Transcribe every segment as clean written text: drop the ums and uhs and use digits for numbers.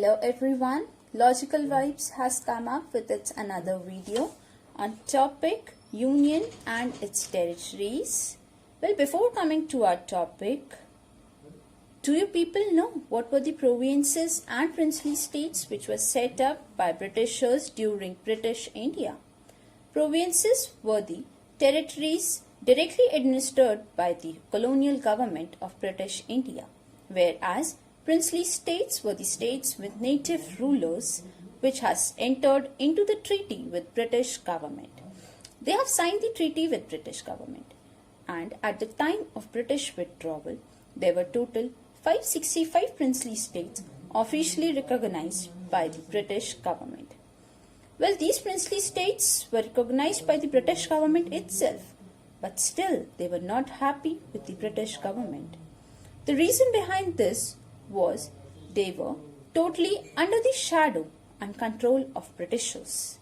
Hello everyone, Logical Vibes has come up with its another video on topic Union and its territories. Well, before coming to our topic, do you people know what were the provinces and princely states which were set up by Britishers during British India? Provinces were the territories directly administered by the colonial government of British India, whereas princely states were the states with native rulers which has entered into the treaty with British government. They have signed the treaty with British government, and at the time of British withdrawal, there were total 565 princely states officially recognized by the British government. Well, these princely states were recognized by the British government itself, but still they were not happy with the British government. The reason behind this was they were totally under the shadow and control of Britishers.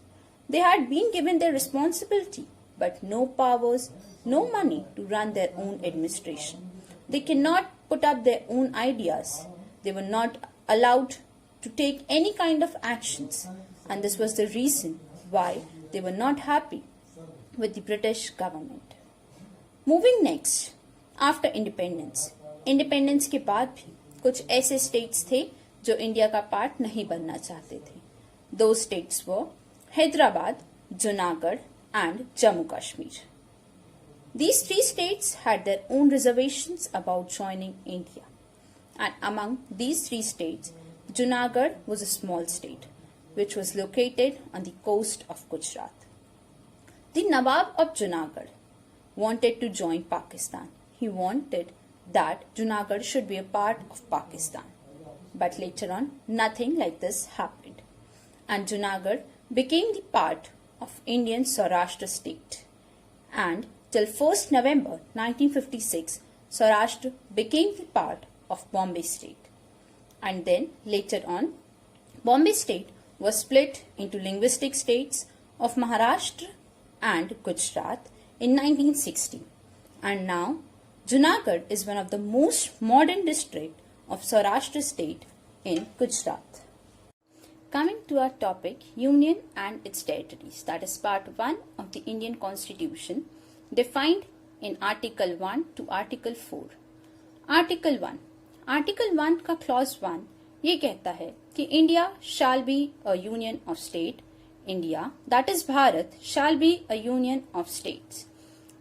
They had been given their responsibility but no powers, no money to run their own administration. They cannot put up their own ideas. They were not allowed to take any kind of actions, and this was the reason why they were not happy with the British government. Moving next, after independence के बाद भी कुछ ऐसे states थे जो India का part नहीं बनना चाहते थे. Those states were Hyderabad, Junagadh and Jammu Kashmir. These three states had their own reservations about joining India. And among these three states, Junagadh was a small state which was located on the coast of Gujarat. The Nawab of Junagadh wanted to join Pakistan. He wanted that Junagadh should be a part of Pakistan. But later on, nothing like this happened. And Junagadh became the part of Indian Saurashtra state. And till 1st November 1956, Saurashtra became the part of Bombay state. And then later on, Bombay state was split into linguistic states of Maharashtra and Gujarat in 1960. And now, Junagadh is one of the most modern district of Saurashtra state in Gujarat. Coming to our topic, Union and its territories, that is part 1 of the Indian Constitution, defined in Article 1 to Article 4. Article 1. Article 1 का clause 1 ये कहता है कि India shall be a union of state. India, that is Bharat, shall be a union of states.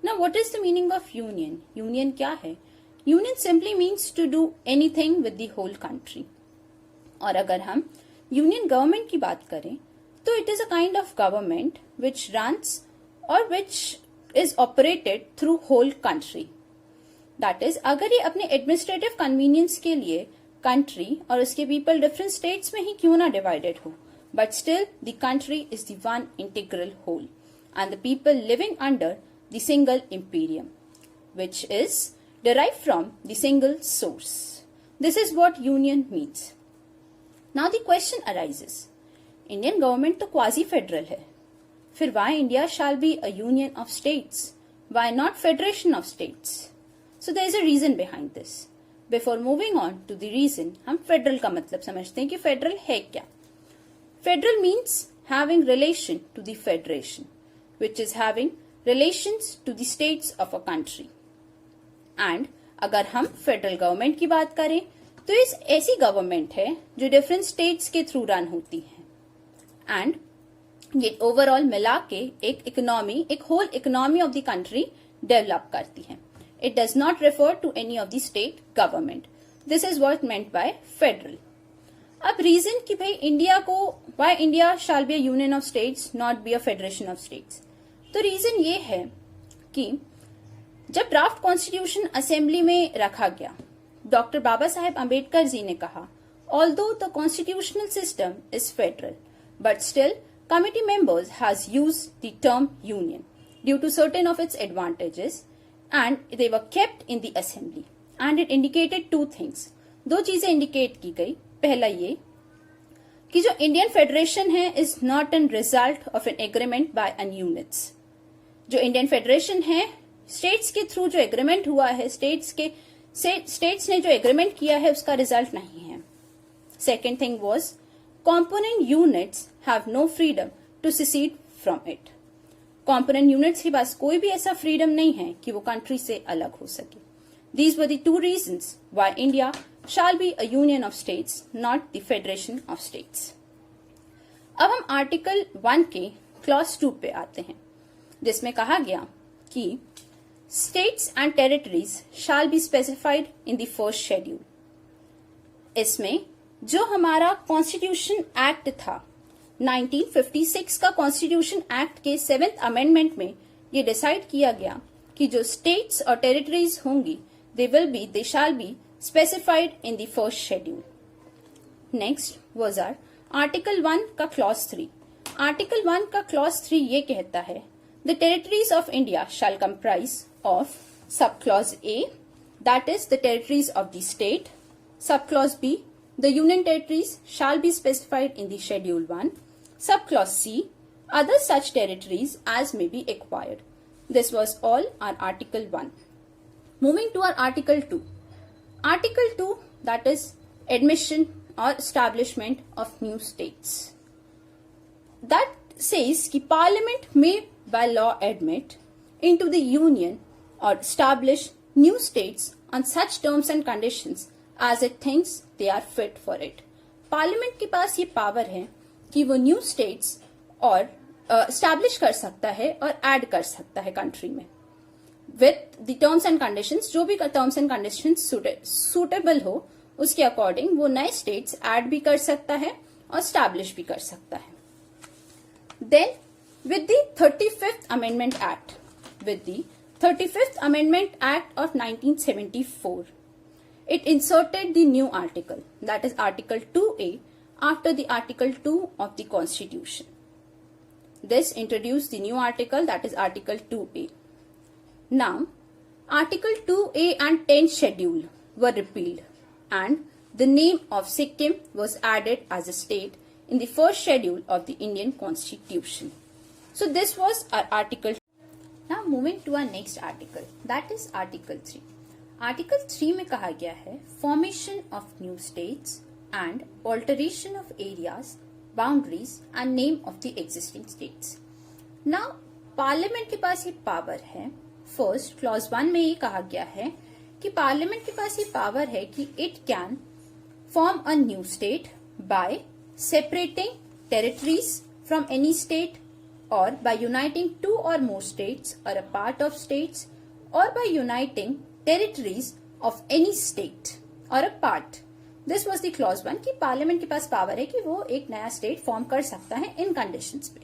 Now, what is the meaning of union? Union क्या है? Union simply means to do anything with the whole country. और अगर हम union government की बात करें, तो it is a kind of government which runs or which is operated through whole country. That is, अगर ये अपने administrative convenience के लिए country और उसके people different states में ही क्यों ना divided हो, but still the country is the one integral whole, and the people living under the single imperium, which is derived from the single source. This is what union means. Now the question arises, Indian government तो quasi-federal है, फिर why India shall be a union of states? Why not federation of states? So there is a reason behind this. Before moving on to the reason, हम federal का मतलब समझते हैं कि federal है क्या? Federal means having relation to the federation, which is having relations to the states of a country. And अगर हम फेडरल गवर्नमेंट की बात करें तो इस ऐसी गवर्नमेंट है जो डिफरेंट स्टेट्स के थ्रू रन होती है, एंड ये ओवरऑल मिला के एक whole economy of the country develop करती है. It does not refer to any of the state government. This is what meant by federal. अब रीजन कि भाई why India shall be a union of states not be a federation of states. तो reason ये है कि जब draft constitution assembly में रखा गया, डॉक्टर बाबा साहेब अंबेडकर जी ने कहा, although the constitutional system is federal, but still committee members has used the term union due to certain of its advantages and they were kept in the assembly, and it indicated two things. दो चीजें indicate की गई. पहला ये कि जो Indian federation है is not an result of an agreement by an units. जो इंडियन फेडरेशन है, स्टेट्स के थ्रू जो एग्रीमेंट हुआ है, स्टेट्स ने जो एग्रीमेंट किया है उसका रिजल्ट नहीं है. Second thing was component units have no freedom to secede from it. Component units के पास कोई भी ऐसा freedom नहीं है कि वो country से अलग हो सके. These were the two reasons why India shall be a union of states, not the federation of states. अब हम आर्टिकल 1 के क्लॉज 2 पे आते हैं, जिसमें कहा गया कि states and territories shell be specified in the first schedule. इसमें जो हमारा कॉन्स्टिट्यूशन एक्ट था 1956 का कॉन्स्टिट्यूशन एक्ट के 7th अमेंडमेंट में ये डिसाइड किया गया कि जो स्टेट्स और टेरिटरीज होंगी they shall be specified in the first schedule. Next was our article 1 का क्लॉज 3. आर्टिकल 1 का क्लॉज 3 ये कहता है the territories of India shall comprise of sub clause A, that is the territories of the state. Sub clause B, the union territories shall be specified in the schedule 1. Subclause C, other such territories as may be acquired. This was all our article 1. Moving to our article 2. Article 2, that is admission or establishment of new states. That says कि parliament may by law admit into the union or establish new states on such terms and conditions as it thinks they are fit for it. Parliament के पास ये power है कि वो new states और establish कर सकता है और ऐड कर सकता है कंट्री में with the terms and conditions. जो भी टर्म्स एंड कंडीशंस सुटेबल हो उसके अकॉर्डिंग वो नए स्टेट्स ऐड भी कर सकता है और स्टैब्लिश भी कर सकता है. Then with the 35th Amendment Act, with the 35th Amendment Act of 1974, it inserted the new article, that is Article 2A, after the Article 2 of the Constitution. This introduced the new article, that is Article 2A. Now, Article 2A and 10th Schedule were repealed, and the name of Sikkim was added as a state in the first schedule of the Indian Constitution. So this was our article. Now moving to our next article, that is Article 3. Article 3 में कहा गया है formation of new states and alteration of areas, boundaries and name of the existing states. Now Parliament के पास ये power है. First clause 1 में ये कहा गया है कि Parliament के पास ये power है कि it can form a new state by separating territories from any state, or by uniting two or more states or a part of states, or by uniting territories of any state or a part. This was the clause 1 कि parliament के पास power है कि वो एक नया state form कर सकता है इन कंडीशंस पे.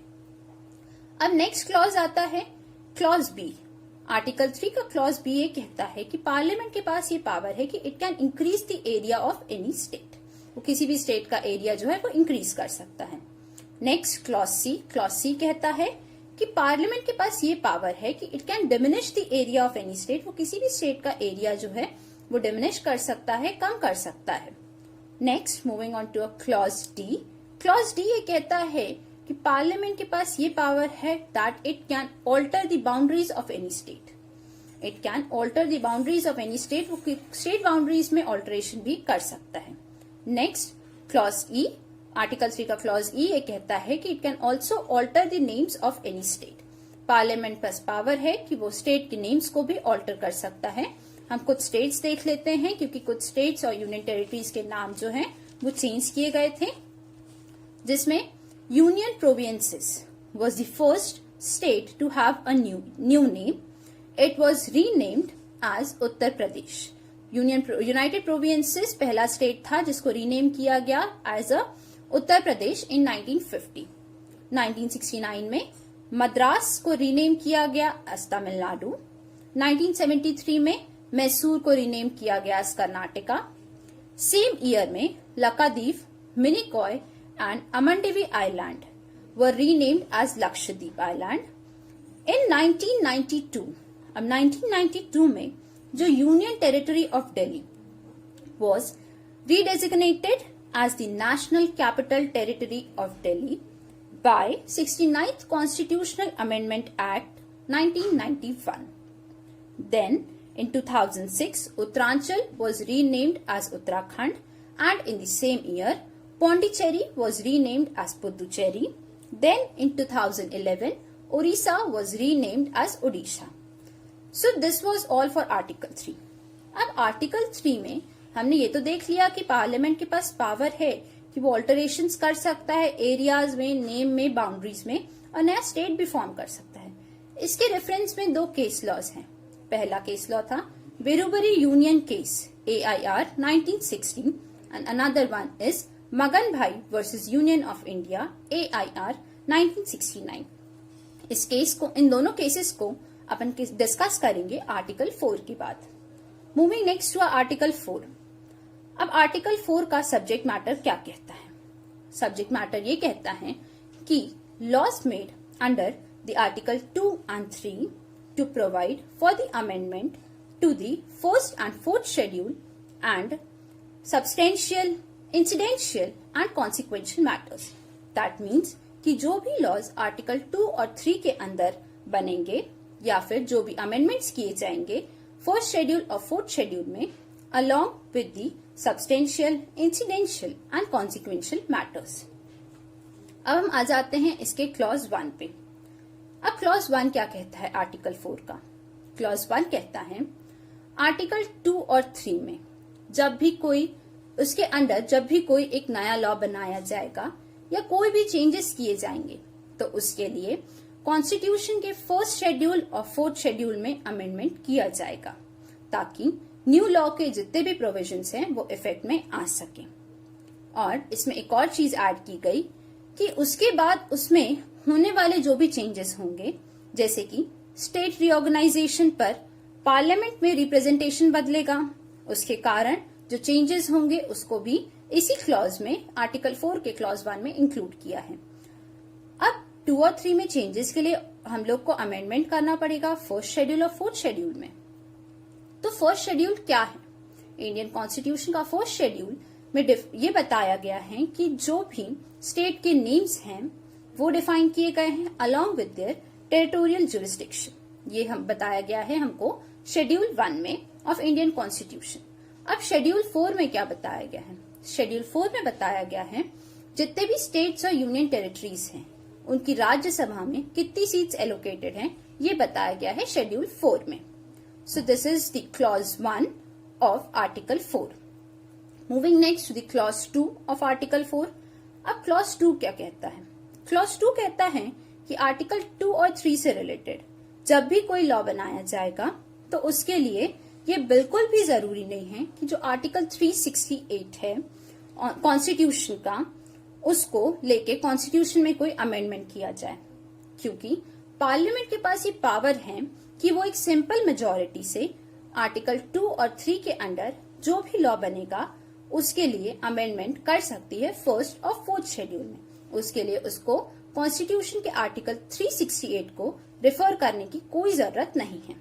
अब नेक्स्ट क्लॉज आता है क्लॉज बी. आर्टिकल 3 का क्लॉज बी ये कहता है कि पार्लियामेंट के पास ये पावर है कि it can increase the area of any state. वो किसी भी स्टेट का एरिया जो है वो इंक्रीज कर सकता है. नेक्स्ट क्लॉज सी कहता है कि पार्लियामेंट के पास ये पावर है कि it can diminish the area of any state. वो किसी भी स्टेट का एरिया जो है वो डिमिनिश कर सकता है, कम कर सकता है. Next moving on to a clause D. Clause D ये कहता है कि पार्लियामेंट के पास ये पावर है that it can alter the boundaries of any state. It can alter the boundaries of any state. वो स्टेट बाउंड्रीज में ऑल्टरेशन भी कर सकता है. नेक्स्ट क्लॉज ई. आर्टिकल 3 का क्लॉज ई ये कहता है कि it can also alter the names of any state. Parliament पास पावर है कि वो स्टेट के नेम्स को भी ऑल्टर कर सकता है. हम कुछ स्टेट्स देख लेते हैं क्योंकि कुछ स्टेट्स और यूनियन टेरिटरीज के नाम जो हैं वो चेंज किए गए थे, जिसमें union provinces was the first state to have a new name. It was renamed as Uttar Pradesh. United provinces पहला स्टेट था जिसको रीनेम किया गया एज अ उत्तर प्रदेश इन 1950. 1969 में मद्रास को रीनेम किया गया एज तमिलनाडु. 1973 में मैसूर को रीनेम किया गया एज कर्नाटका. सेम ईयर में Lakshadweep, Minicoy and Amindivi island were renamed as Lakshadweep island. In 1992, अब 1992 में जो union territory of Delhi was redesignated as the National Capital Territory of Delhi by 69th Constitutional Amendment Act 1991. Then in 2006, Uttaranchal was renamed as Uttarakhand, and in the same year, Pondicherry was renamed as Puducherry. Then in 2011, Orissa was renamed as Odisha. So this was all for Article 3. अब Article 3 में हमने ये तो देख लिया कि parliament के पास power है कि वो ऑल्टरेशंस कर सकता है एरियाज में, नेम में, बाउंड्रीज में, और नया स्टेट भी फॉर्म कर सकता है. इसके रेफरेंस में 2 केस लॉज हैं. पहला केस लॉ था Berubari union case AIR 1916 and another one is Magan Bhai versus union of India AIR 1969. इस केस को, इन दोनों केसेस को अपन डिस्कस करेंगे आर्टिकल 4 के बाद. Moving next to article 4. अब आर्टिकल 4 का सब्जेक्ट मैटर क्या कहता है? सब्जेक्ट मैटर ये कहता है कि laws made under the article 2 and 3 to provide for the amendment to the first and fourth schedule and substantial, incidental and consequential matters. That means कि जो भी लॉज आर्टिकल 2 और 3 के अंदर बनेंगे या फिर जो भी अमेंडमेंट्स किए जाएंगे फर्स्ट शेड्यूल और फोर्थ शेड्यूल में, along with the substantial, incidental and consequential matters. अब हम आ जाते हैं इसके क्लॉज 1 पे. अब क्लॉज 1 क्या कहता है आर्टिकल 4 का? क्लॉज 1 कहता है आर्टिकल 2 और 3 में जब भी कोई, उसके अंडर जब भी कोई एक नया लॉ बनाया जाएगा या कोई भी चेंजेस किए जाएंगे तो उसके लिए कॉन्स्टिट्यूशन के फर्स्ट शेड्यूल और फोर्थ शेड्यूल में अमेंडमेंट किया जाएगा ताकि न्यू लॉ के जितने भी प्रोविजंस हैं वो इफेक्ट में आ सके. और इसमें एक और चीज ऐड की गई कि उसके बाद उसमें होने वाले जो भी चेंजेस होंगे, जैसे कि स्टेट रीऑर्गेनाइजेशन पर पार्लियामेंट में रिप्रेजेंटेशन बदलेगा, उसके कारण जो चेंजेस होंगे उसको भी इसी क्लॉज में, आर्टिकल 4 के क्लॉज 1 में इंक्लूड किया है. अब 2 और 3 में चेंजेस के लिए हम लोग को अमेंडमेंट करना पड़ेगा फर्स्ट शेड्यूल और फोर्थ शेड्यूल में. तो फर्स्ट शेड्यूल क्या है? इंडियन कॉन्स्टिट्यूशन का फर्स्ट शेड्यूल में ये बताया गया है कि जो भी स्टेट के नेम्स हैं वो डिफाइन किए गए हैं along with their territorial jurisdiction. ये हम बताया गया है हमको शेड्यूल 1 में ऑफ इंडियन कॉन्स्टिट्यूशन. अब शेड्यूल 4 में क्या बताया गया है? शेड्यूल 4 में बताया गया है जितने भी स्टेट्स और यूनियन टेरिटरीज हैं उनकी राज्यसभा में कितनी सीट्स एलोकेटेड हैं ये बताया गया है शेड्यूल 4 में. So this is the clause 1 of article 4. Moving next to the clause 2 of article 4. अब क्लॉज 2 क्या कहता है? क्लॉज 2 कहता है कि आर्टिकल 2 और 3 से रिलेटेड जब भी कोई लॉ बनाया जाएगा तो उसके लिए ये बिल्कुल भी जरूरी नहीं है कि जो आर्टिकल 368 है कॉन्स्टिट्यूशन का, उसको लेके कॉन्स्टिट्यूशन में कोई अमेंडमेंट किया जाए, क्योंकि पार्लियामेंट के पास ये पावर है कि वो एक सिंपल मेजॉरिटी से आर्टिकल 2 और 3 के अंडर जो भी लॉ बनेगा उसके लिए अमेंडमेंट कर सकती है फर्स्ट और फोर्थ शेड्यूल में. उसके लिए उसको कॉन्स्टिट्यूशन के आर्टिकल 368 को रिफर करने की कोई जरूरत नहीं है.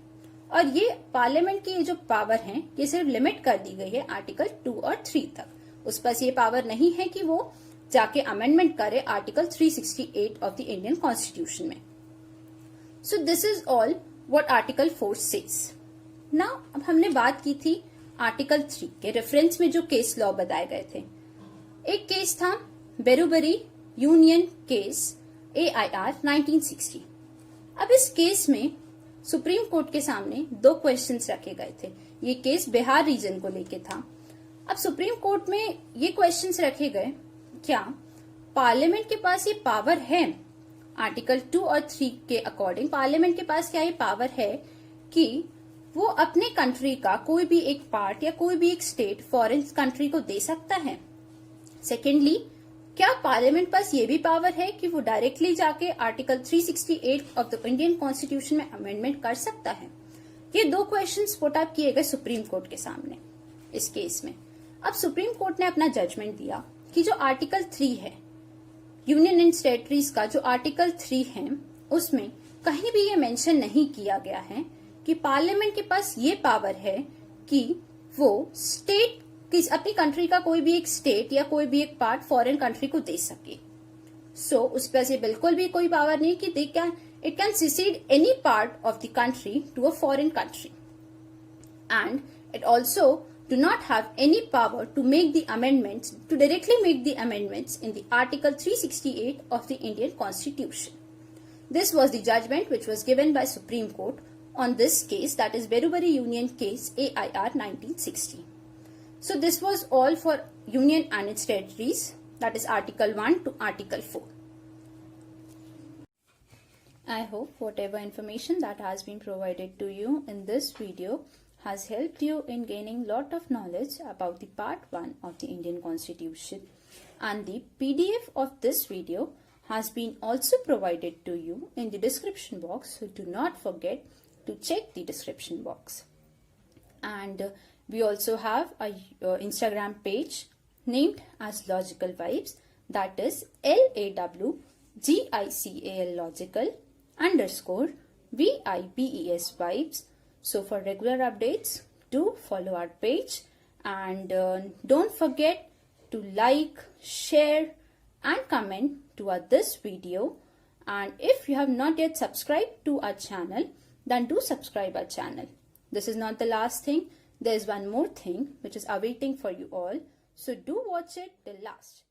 और ये पार्लियामेंट की जो पावर है ये सिर्फ लिमिट कर दी गई है आर्टिकल 2 और 3 तक. उस पास ये पावर नहीं है कि वो जाके अमेंडमेंट करे article 368 of the Indian constitution में. So this is all what article 4 says. Now अब हमने बात की थी आर्टिकल 3 के रेफरेंस में जो केस लॉ बताए गए थे. एक केस था बेरुबरी यूनियन केस AIR 1960. अब इस केस में सुप्रीम कोर्ट के सामने 2 क्वेश्चंस रखे गए थे. ये केस बिहार रीजन को लेके था. अब सुप्रीम कोर्ट में ये क्वेश्चंस रखे गए, क्या पार्लियामेंट के पास ये पावर है, आर्टिकल 2 और 3 के अकॉर्डिंग पार्लियामेंट के पास क्या ये पावर है कि वो अपने कंट्री का कोई भी एक पार्ट या कोई भी एक स्टेट फॉरेन कंट्री को दे सकता है. सेकेंडली, क्या पार्लियामेंट पास ये भी पावर है कि वो डायरेक्टली जाके article 368 of the Indian constitution में अमेंडमेंट कर सकता है? ये 2 क्वेश्चंस पुट अप किए गए सुप्रीम कोर्ट के सामने इस केस में. अब सुप्रीम कोर्ट ने अपना जजमेंट दिया कि जो आर्टिकल 3 है यूनियन एंड टेरिटरीज का, जो आर्टिकल 3 है उसमें कहीं भी ये मेंशन नहीं किया गया है कि पार्लियामेंट के पास ये पावर है कि वो स्टेट अपनी कंट्री का कोई भी एक स्टेट या कोई भी एक पार्ट फॉरेन कंट्री को दे सके. सो उस पर से बिल्कुल भी कोई पावर नहीं कि it can secede any part of the country to a foreign country. And it also do not have any power to make the amendments, to directly make the amendments in the Article 368 of the Indian Constitution. This was the judgment which was given by Supreme Court on this case, that is Berubari Union case AIR 1960. So this was all for Union and its territories, that is Article 1 to Article 4. I hope whatever information that has been provided to you in this video has helped you in gaining lot of knowledge about the part 1 of the Indian Constitution, and the PDF of this video has been also provided to you in the description box, so do not forget to check the description box. And we also have a Instagram page named as Logical Vibes, that is LAWGICAL logical _VIBES vibes. So for regular updates, do follow our page, and don't forget to like, share and comment to this video. And if you have not yet subscribed to our channel, then do subscribe our channel. This is not the last thing. There is one more thing which is awaiting for you all. So do watch it till last.